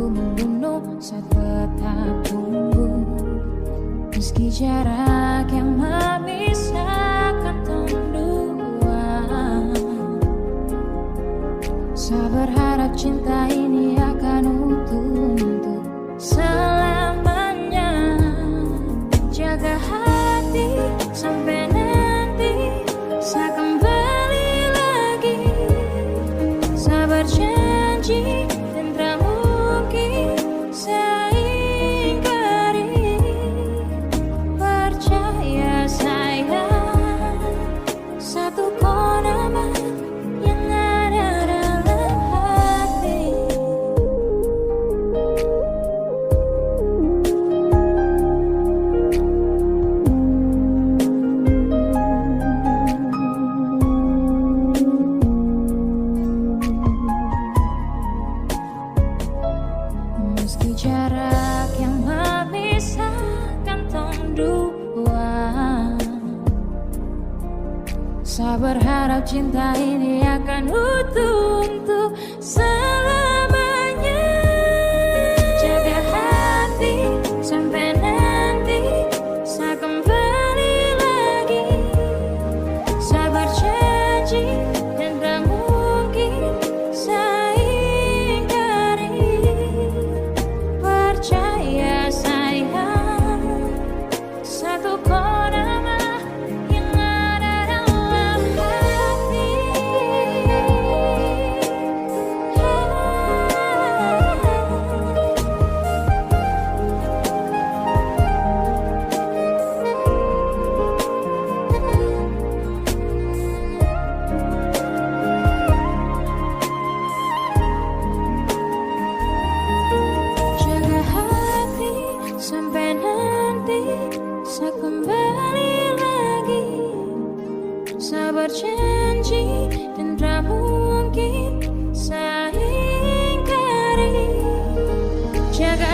waktu membunuh saat tetap tunggu. Meski jarak yang memisahkan tong dua, saya berharap cinta ini akan utuh untuk selamanya. Jaga hati sampai nanti saya kembali lagi. Saya berjanji dan tak mungkin saya ingkari. Percaya sayang, satu kau nama yang ada dalam hati. Meski jarak yang memisahkan tong dua, saya berharap cinta ini akan utuh untuk selamanya. Jaga hati sampai nanti saya kembali lagi. Saya berjanji dan tak mungkin saya ingkari. Percaya sayang, satu kau nama yang ada dalam hati. Jaga hati sampai nanti saya kembali lagi. Saya berjanji dan tak mungkin saya ingkari. Jaga